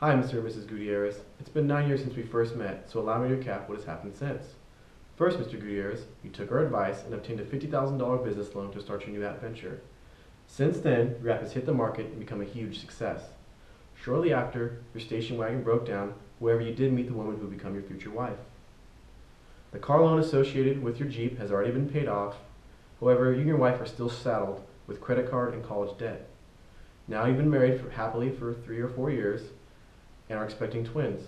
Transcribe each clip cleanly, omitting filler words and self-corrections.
Hi, Mr. and Mrs. Gutierrez. It's been 9 years since we first met, so allow me to recap what has happened since. First, Mr. Gutierrez, you took our advice and obtained a $50,000 business loan to start your new app venture. Since then, your app has hit the market and become a huge success. Shortly after, your station wagon broke down. However, you did meet the woman who would become your future wife. The car loan associated with your Jeep has already been paid off. However, you and your wife are still saddled with credit card and college debt. Now you've been married happily for 3 or 4 years and are expecting twins.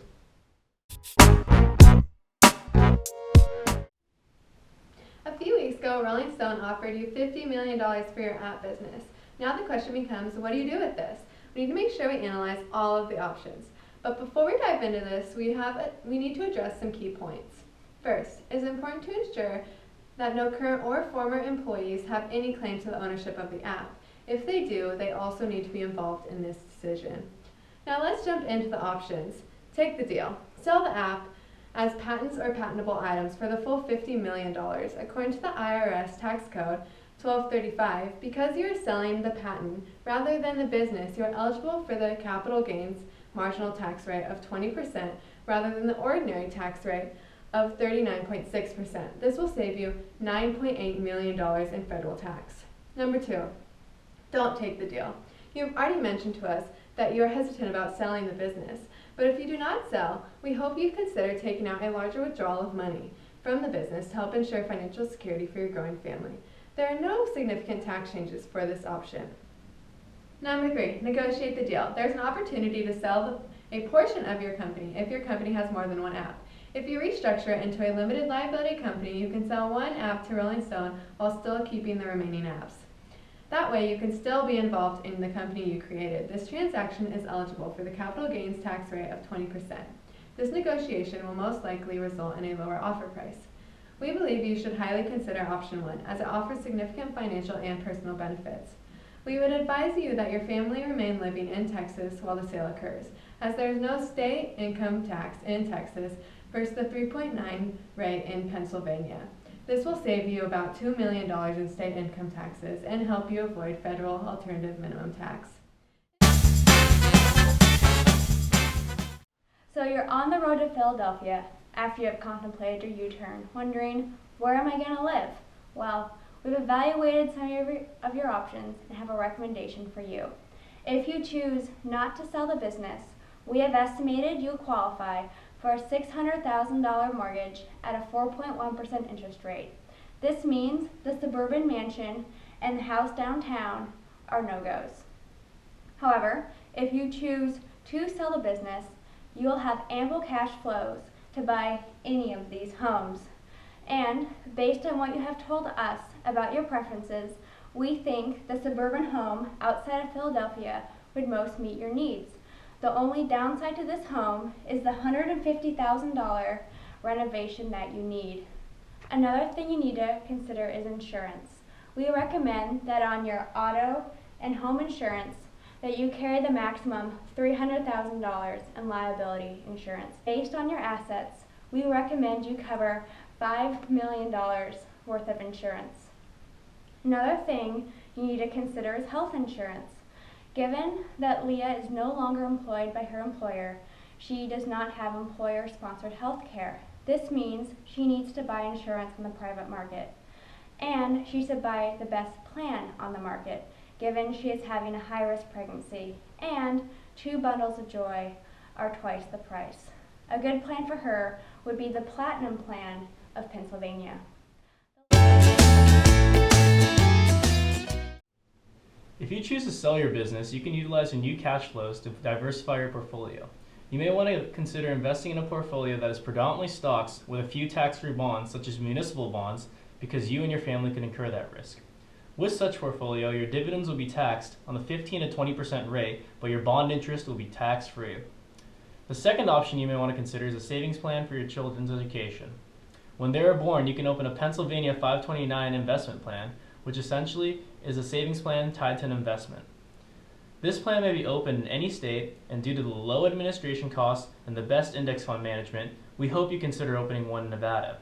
A few weeks ago, Rolling Stone offered you $50 million for your app business. Now the question becomes, what do you do with this? We need to make sure we analyze all of the options. But before we dive into this, we need to address some key points. First, it is important to ensure that no current or former employees have any claim to the ownership of the app. If they do, they also need to be involved in this decision. Now let's jump into the options. Take the deal. Sell the app as patents or patentable items for the full $50 million. According to the IRS tax code 1235, because you are selling the patent rather than the business, you are eligible for the capital gains marginal tax rate of 20% rather than the ordinary tax rate of 39.6%. This will save you $9.8 million in federal tax. Number 2, don't take the deal. You've already mentioned to us that you are hesitant about selling the business, but if you do not sell, we hope you consider taking out a larger withdrawal of money from the business to help ensure financial security for your growing family. There are no significant tax changes for this option. Number 3, negotiate the deal. There's an opportunity to sell a portion of your company if your company has more than one app. If you restructure it into a limited liability company, you can sell one app to Rolling Stone while still keeping the remaining apps. That way, you can still be involved in the company you created. This transaction is eligible for the capital gains tax rate of 20%. This negotiation will most likely result in a lower offer price. We believe you should highly consider option 1, as it offers significant financial and personal benefits. We would advise you that your family remain living in Texas while the sale occurs, as there is no state income tax in Texas versus the 3.9% rate in Pennsylvania. This will save you about $2 million in state income taxes and help you avoid federal alternative minimum tax. So you're on the road to Philadelphia after you have contemplated your U-turn, wondering, where am I going to live? Well, we've evaluated some of your options and have a recommendation for you. If you choose not to sell the business, we have estimated you'll qualify for a $600,000 mortgage at a 4.1% interest rate. This means the suburban mansion and the house downtown are no-goes. However, if you choose to sell the business, you will have ample cash flows to buy any of these homes. And based on what you have told us about your preferences, we think the suburban home outside of Philadelphia would most meet your needs. The only downside to this home is the $150,000 renovation that you need. Another thing you need to consider is insurance. We recommend that on your auto and home insurance that you carry the maximum $300,000 in liability insurance. Based on your assets, we recommend you cover $5 million worth of insurance. Another thing you need to consider is health insurance. Given that Leah is no longer employed by her employer, she does not have employer-sponsored health care. This means she needs to buy insurance on the private market. And she should buy the best plan on the market, given she is having a high-risk pregnancy. And 2 bundles of joy are twice the price. A good plan for her would be the Platinum Plan of Pennsylvania. If you choose to sell your business, you can utilize your new cash flows to diversify your portfolio. You may want to consider investing in a portfolio that is predominantly stocks with a few tax-free bonds, such as municipal bonds, because you and your family can incur that risk. With such portfolio, your dividends will be taxed on the 15 to 20% rate, but your bond interest will be tax-free. The second option you may want to consider is a savings plan for your children's education. When they are born, you can open a Pennsylvania 529 investment plan, which essentially is a savings plan tied to an investment. This plan may be opened in any state, and due to the low administration costs and the best index fund management, we hope you consider opening one in Nevada.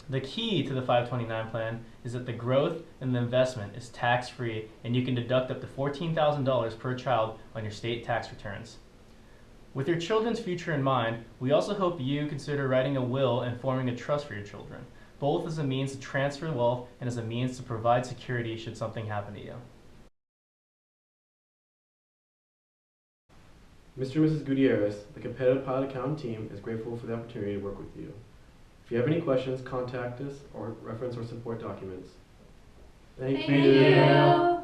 The key to the 529 plan is that the growth in the investment is tax-free, and you can deduct up to $14,000 per child on your state tax returns. With your children's future in mind, we also hope you consider writing a will and forming a trust for your children, both as a means to transfer wealth and as a means to provide security should something happen to you. Mr. and Mrs. Gutierrez, the competitive pilot accountant team is grateful for the opportunity to work with you. If you have any questions, contact us or reference our support documents. Thank you. Thank you.